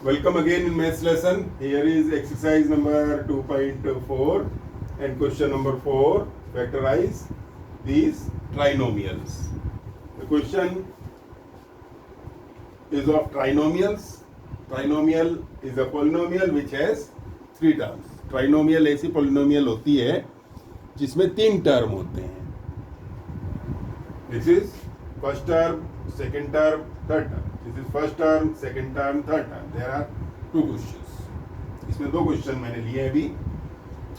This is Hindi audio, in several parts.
Welcome again in maths lesson. Here is exercise number 2.4 and question number 4. Factorize these trinomials. The question is of trinomials. Trinomial is a polynomial which has three terms. Trinomial ऐसी polynomial होती है जिसमें तीन टर्म होते हैं. This is first term, second term, third term. This is first term, second term, third term. There are two questions. इसमें दो क्वेश्चन मैंने लिए अभी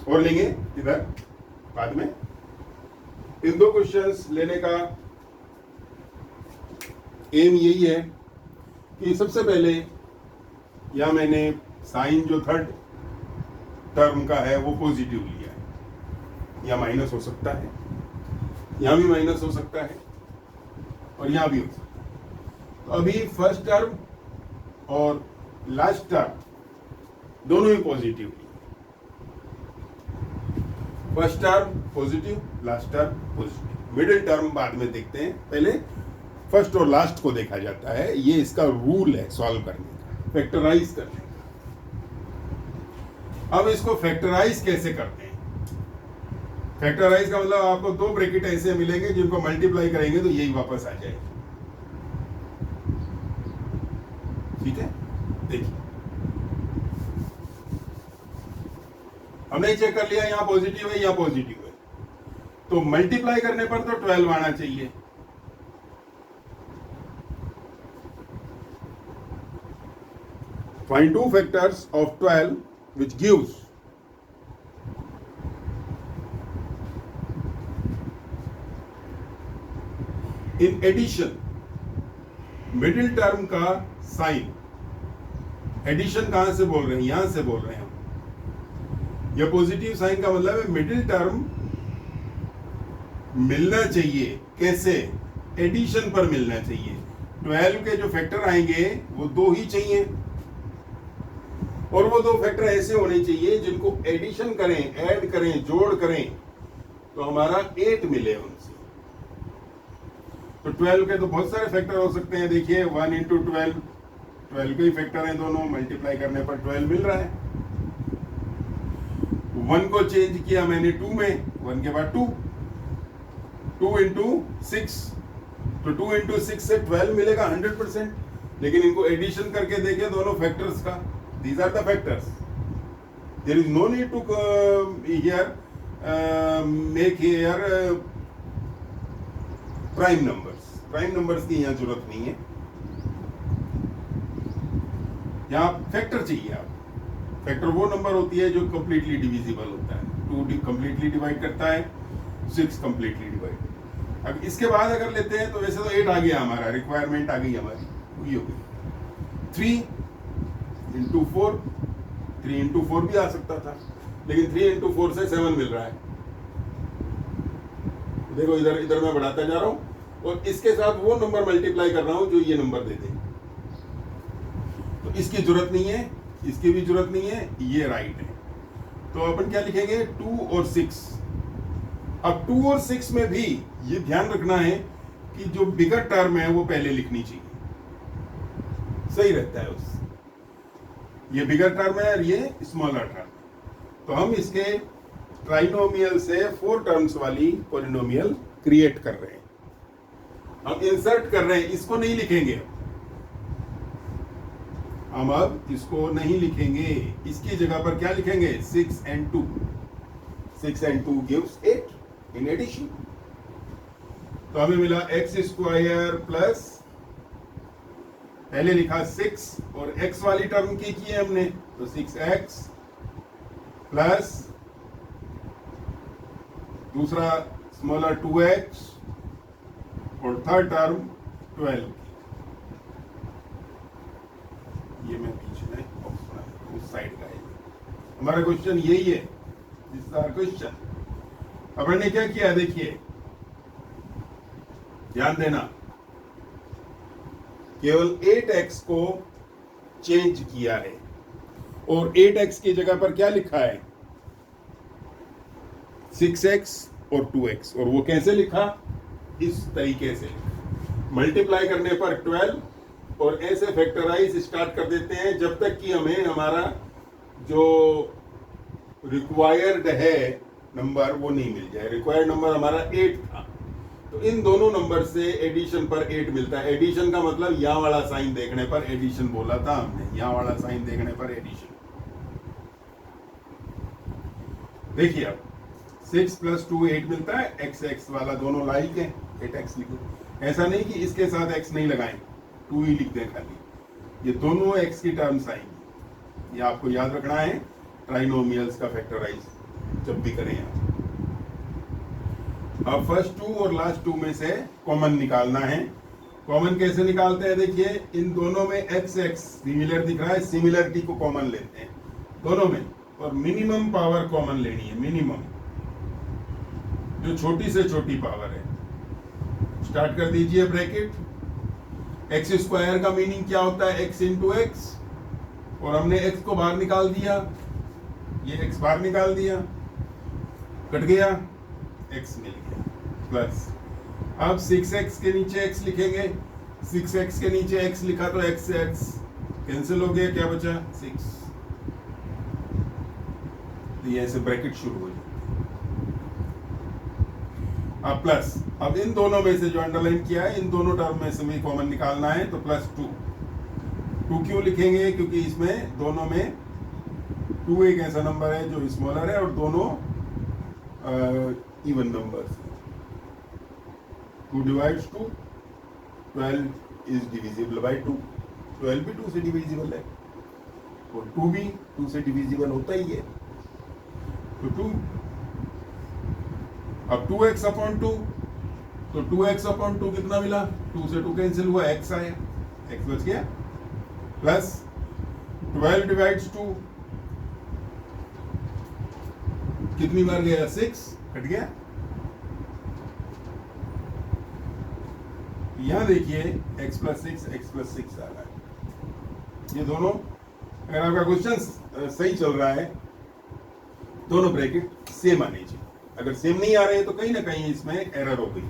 और लेंगे इधर बाद में. इन दो क्वेश्चंस लेने का एम यही है कि सबसे पहले या मैंने साइन जो थर्ड टर्म का है वो पॉजिटिव लिया है, या माइनस हो सकता है, यहाँ भी माइनस हो सकता है और यहाँ भी हो सकता है. तो अभी फर्स्ट टर्म और लास्ट टर्म दोनों ही पॉजिटिव है. First term positive, last term positive. Middle term बाद में देखते हैं, पहले फर्स्ट और लास्ट को देखा जाता है. ये इसका रूल है सॉल्व करने का, फैक्टराइज करने का. अब इसको फैक्टराइज कैसे करते हैं? फैक्टराइज का मतलब आपको दो ब्रैकेट ऐसे मिलेंगे जिनको मल्टीप्लाई करेंगे तो यही वापस आ जाएगा. ठीक है, देखिए हमने चेक कर लिया यहाँ पॉजिटिव है, यहाँ पॉजिटिव है, तो मल्टीप्लाई करने पर तो 12 आना चाहिए. Find two factors of 12 which gives in addition middle term का साइन. एडिशन कहां से बोल रहे हैं? यहां से बोल रहे हैं हम. यह पॉजिटिव साइन का मतलब है मिडिल टर्म मिलना चाहिए. कैसे? एडिशन पर मिलना चाहिए. 12 के जो फैक्टर आएंगे वो दो ही चाहिए, और वो दो फैक्टर ऐसे होने चाहिए जिनको एडिशन करें, ऐड करें, जोड़ करें तो हमारा 8 मिले उनसे. तो 12 के तो बहुत सारे फैक्टर हो सकते हैं. देखिए 1 इंटू 12, 12 के ही फैक्टर हैं दोनों. मल्टीप्लाई करने पर 12 मिल रहा है. 1 को चेंज किया मैंने 2 में, 1 के बाद 2, 2 इंटू 6, तो 2 इंटू 6 से 12 मिलेगा 100%. लेकिन इनको एडिशन करके देखें दोनों फैक्टर्स का. These are the factors. There is no need to make here prime numbers. Prime numbers की यहाँ जरूरत नहीं है. यहाँ फैक्टर चाहिए. आप फैक्टर वो नंबर होती है जो कंप्लीटली डिविजिबल होता है. 2 कंप्लीटली डिवाइड करता है, 6 कंप्लीटली डिवाइड. अब इसके बाद अगर लेते हैं तो वैसे तो 8 आ गया हमारा, रिक्वायरमेंट आ गई हमारी, वही हो गई. 3 इंटू 4, 3 इंटू 4 भी आ सकता था, लेकिन 3 इंटू 4 से 7 मिल रहा है. देखो इधर इधर मैं बढ़ाता जा रहा हूं और इसके साथ वो नंबर मल्टीप्लाई कर रहा हूं जो ये नंबर दे दे. तो इसकी जरूरत नहीं है, इसकी भी जरूरत नहीं है, ये राइट है. तो अपन क्या लिखेंगे? 2 और 6. अब 2 और 6 में भी ये ध्यान रखना है कि जो बिगर टर्म है वो पहले लिखनी चाहिए. सही रहता है उससे. ये बिगर टर्म है और ये स्मॉलर टर्म. तो हम इसके ट्राइनोमियल से 4 टर्म्स वाली पॉलिनोमियल क्रिएट कर रहे हैं. हम इंसर्ट कर रहे हैं, इसको नहीं लिखेंगे हम. अब इसको नहीं लिखेंगे, इसकी जगह पर क्या लिखेंगे? 6 and 2. 6 and 2 gives 8 in addition. तो हमें मिला x स्क्वायर प्लस, पहले लिखा 6 और x वाली टर्म की है हमने, तो 6x प्लस दूसरा स्मॉलर 2x और थर्ड टर्म 12. ये मैं पीछे में उस साइड का है. हमारा क्वेश्चन यही है. This is our question. अपन ने क्या किया? देखिए ध्यान देना, केवल 8x को चेंज किया है और 8x की जगह पर क्या लिखा है? 6x और 2x. और वो कैसे लिखा? इस तरीके से. मल्टीप्लाई करने पर 12 और ऐसे फैक्टराइज स्टार्ट कर देते हैं जब तक कि हमें हमारा जो रिक्वायर्ड है नंबर वो नहीं मिल जाए। रिक्वायर्ड नंबर हमारा 8 था, तो इन दोनों नंबर से एडिशन पर 8 मिलता है। एडिशन का मतलब यहाँ वाला साइन देखने पर एडिशन बोला था हमने, यहाँ वाला साइन देखने पर एडिशन। देखिए अब 6 + 2 8 मिलता है, x x वाला दोनों लाइक है, 8x लिखो। ऐसा नहीं कि इसके साथ x नहीं लगाएं, 2 ही लिख दें खाली, ये दोनों x की टर्म्स आएंगी। ये आपको याद रखना है ट्राइनोमियल्स का फैक्टराइज जब भी करें आप। अब फर्स्ट 2 और लास्ट 2 में से कॉमन निकालना है। कॉमन कैसे निकालते हैं? देखिए इन दोनों में x x सिमिलर दिख रहा है, सिमिलरिटी को कॉमन लेते हैं दोनों में, और मिनिमम पावर कॉमन लेनी है, मिनिमम जो छोटी से छोटी पावर है। स्टार्ट कर दीजिए ब्रैकेट। x स्क्वायर का मीनिंग क्या होता है? x इंटू एक्स, और हमने x को बाहर निकाल दिया, ये x बाहर निकाल दिया, कट गया, x मिल गया प्लस। अब 6x के नीचे x लिखेंगे, 6x के नीचे x लिखा तो x से x कैंसिल हो गया, क्या बचा? 6। तो ये ऐसे ब्रैकेट शुरू हो जाए। अब प्लस, अब इन दोनों में से जो अंडरलाइन किया है इन दोनों टर्म में से भी कॉमन निकालना है, तो +2। 2 क्यों लिखेंगे? क्योंकि इसमें दोनों में 2 एक ऐसा नंबर है जो स्मॉलर है और दोनों even numbers. 2 divides 2, 12 is divisible by 2। 12 भी 2 से डिविजिबल है और 2 भी 2 से डिविजिबल होता ही है, तो 2। अब 2x/2, तो 2x/2 कितना मिला? 2 से 2 कैंसिल हुआ, x आया, x बच गया, प्लस 12 डिवाइड्स 2 कितनी बार गया? 6, कट गया। यहां देखिए x + 6 x + 6 आ रहा है। ये दोनों, अगर आपका क्वेश्चन सही चल रहा है, दोनों ब्रैकेट सेम आने चाहिए। अगर सेम नहीं आ रहे तो कहीं ना कहीं इसमें एरर हो गई।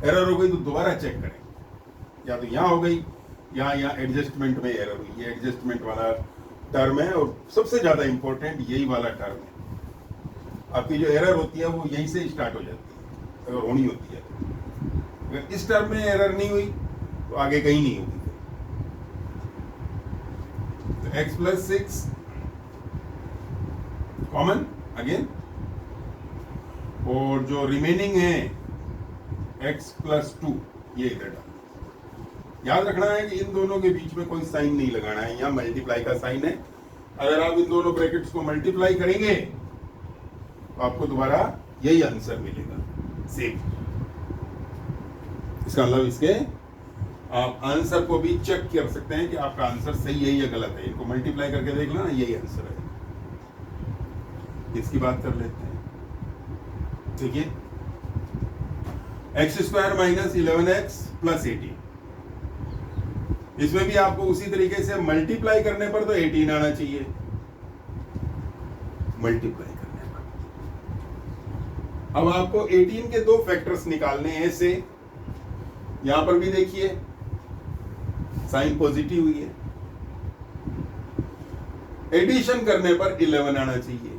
एरर हो गई तो दोबारा चेक करें, या तो यहाँ हो गई या यहाँ एडजस्टमेंट में एरर हुई। ये एडजस्टमेंट वाला टर्म है और सबसे ज्यादा इंपॉर्टेंट यही वाला टर्म है। आपकी जो एरर होती है वो यहीं से स्टार्ट हो जाती है, अगर होनी होती है। अगर इस टर्म में एरर नहीं हुई तो आगे कहीं नहीं होगी। तो x + 6 कॉमन अगेन, और जो रिमेनिंग है x + 2 ये इधर डाल। याद रखना है कि इन दोनों के बीच में कोई साइन नहीं लगाना है, यहाँ मल्टीप्लाई का साइन है। अगर आप इन दोनों ब्रैकेट्स को मल्टीप्लाई करेंगे तो आपको दोबारा यही आंसर मिलेगा, सेम। इसका मतलब इसके आप आंसर को भी चेक कर सकते हैं कि आपका आंसर सही है या गलत है। इनको मल्टीप्लाई करके देख लो ना, यही आंसर है। इसकी बात कर लेते हैं। देखिए x² - 11x + 18, इसमें भी आपको उसी तरीके से मल्टीप्लाई करने पर तो 18 आना चाहिए, मल्टीप्लाई करने पर। अब आपको 18 के 2 फैक्टर्स निकालने हैं ऐसे। यहां पर भी देखिए साइन पॉजिटिव हुई है, एडिशन करने पर 11 आना चाहिए।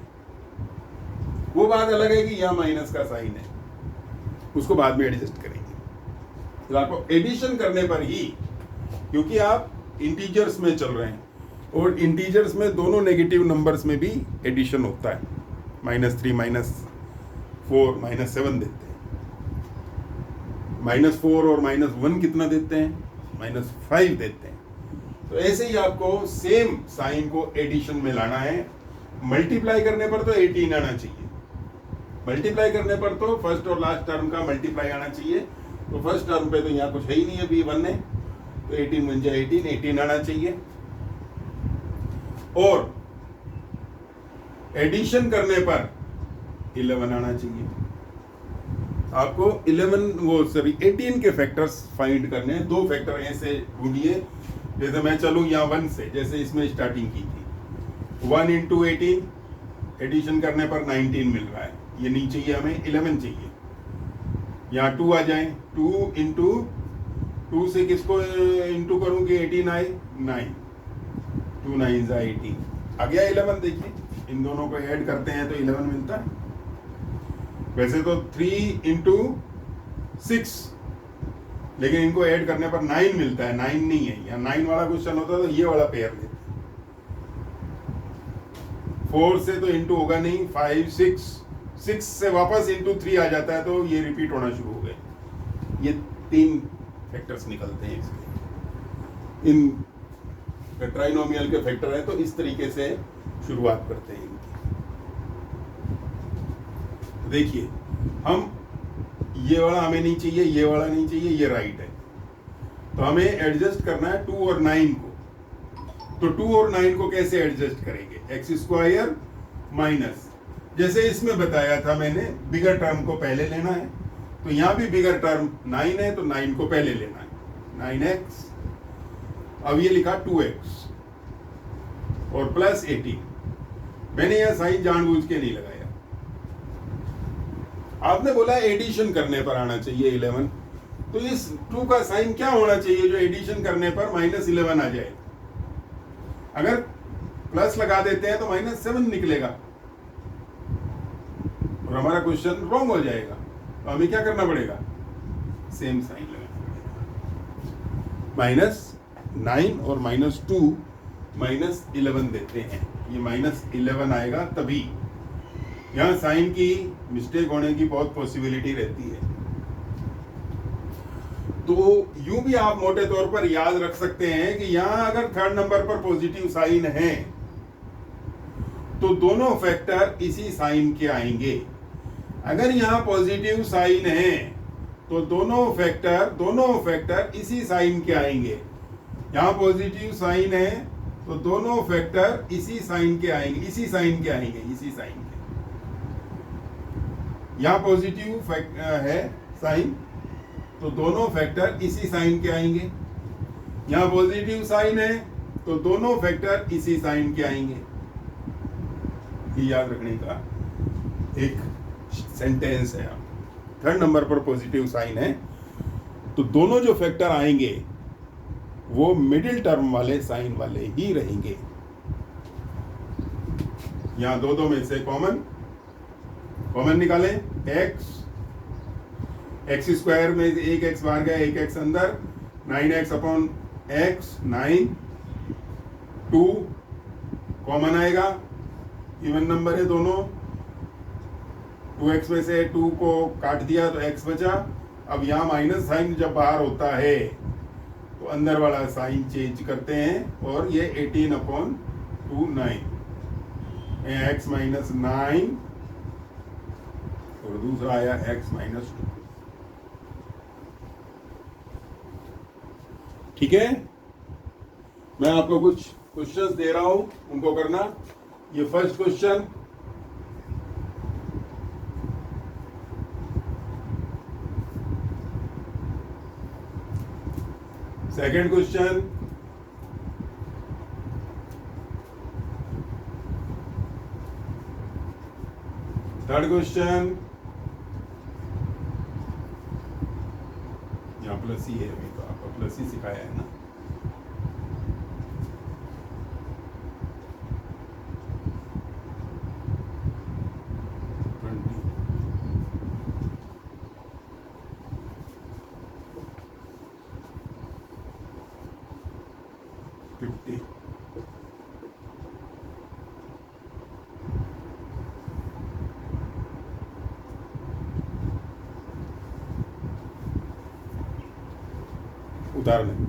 वो बात अलग है कि यहाँ माइनस का साइन है, उसको बाद में एडजस्ट करेंगे। तो आपको एडिशन करने पर ही, क्योंकि आप इंटीजर्स में चल रहे हैं और इंटीजर्स में दोनों नेगेटिव नंबर्स में भी एडिशन होता है। -3 -4 -7 देते हैं। -4 और -1 कितना देते हैं? -5 देते हैं। तो ऐसे ही आपको सेम साइन को एडिशन में लाना है। मल्टीप्लाई करने पर तो 18 आना चाहिए, मल्टीप्लाई करने पर तो फर्स्ट और लास्ट टर्म का मल्टीप्लाई आना चाहिए। तो फर्स्ट टर्म पे तो यहाँ कुछ है ही नहीं है, b1 है, तो 18 बन जाए 18 आना चाहिए। और एडिशन करने पर 11 आना चाहिए। आपको 18 के फैक्टर्स फाइंड करने हैं। 2 फैक्टर ऐसे ढूंढिए, जैसे मैं चलूँ यहाँ 1 से, जैसे इसमें स्टार्टिंग की थी। 1 × 18 एडिशन करने पर 19 मिल रहा है, ये नहीं चाहिए हमें, 11 चाहिए। यहाँ 2 आ जाए, 2 × 2 से किसको इंटू करूं कि 18 आए, 9, 2 9 18 आ गया 11। देखिए इन दोनों को ऐड करते हैं तो 11 मिलता है। वैसे तो 3 इंटू 6, लेकिन इनको ऐड करने पर 9 मिलता है, 9 नहीं है। यहाँ 9 वाला क्वेश्चन होता तो ये वाला पेयर लेते। 4 से तो इंटू होगा नहीं, 5 6 से वापस इंटू 3 आ जाता है तो ये रिपीट होना शुरू हो गए। ये 3 फैक्टर्स निकलते हैं इसके। इन ट्राइनोमियल के फैक्टर है तो इस तरीके से शुरुआत करते हैं इनकी। देखिए हम ये वाला हमें नहीं चाहिए, ये वाला नहीं चाहिए, ये राइट है, तो हमें एडजस्ट करना है 2 और 9 को। तो 2 और 9 को कैसे एडजस्ट करेंगे, एक्स स्क्वायर माइनस, जैसे इसमें बताया था मैंने, बिगर टर्म को पहले लेना है। तो यहां भी बिगर टर्म 9 है तो 9 को पहले लेना है, 9x। अब ये लिखा 2x और प्लस 18। मैंने यह साइन जानबूझ के नहीं लगाया। आपने बोला एडिशन करने पर आना चाहिए 11, तो इस 2 का साइन क्या होना चाहिए जो एडिशन करने पर -11 आ जाए। अगर प्लस लगा देते हैं तो -7 निकलेगा और हमारा क्वेश्चन रॉन्ग हो जाएगा। तो हमें क्या करना पड़ेगा, सेम साइन लगाना पड़ेगा। -9 और -2 -11 देते हैं, ये -11 आएगा। तभी यहां साइन की मिस्टेक होने की बहुत पॉसिबिलिटी रहती है। तो यूं भी आप मोटे तौर पर याद रख सकते हैं कि यहां अगर थर्ड नंबर पर पॉजिटिव साइन है तो दोनों फैक्टर इसी साइन के आएंगे। अगर यहां पॉजिटिव साइन है तो दोनों फैक्टर इसी साइन के आएंगे। यहां पॉजिटिव साइन है तो दोनों फैक्टर इसी साइन के आएंगे, इसी साइन के। यहां पॉजिटिव है साइन तो दोनों फैक्टर इसी साइन के आएंगे। यहां पॉजिटिव साइन है तो दोनों फैक्टर इसी साइन के आएंगे। ये याद रखने का एक सेंटेंस है। थर्ड नंबर पर पॉजिटिव साइन है तो दोनों जो फैक्टर आएंगे वो मिडिल टर्म वाले साइन वाले ही रहेंगे। यहां दो में से कॉमन निकालें, एक्स स्क्वायर में एक एक्स बाहर गया, एक एक्स अंदर, 9x अपॉन एक्स 9, 2 कॉमन आएगा, इवन नंबर है दोनों। 2x में से 2 को काट दिया तो x बचा। अब यहाँ माइनस साइन जब बाहर होता है तो अंदर वाला साइन चेंज करते हैं और ये 18 अपॉन 2 9, x माइनस 9 और दूसरा आया x माइनस 2। ठीक है, मैं आपको कुछ क्वेश्चंस दे रहा हूं, उनको करना। ये first question, second question, third question, यहाँ प्लस ही है, अभी तो आपको प्लस ही सिखाया है ना। उदाहरण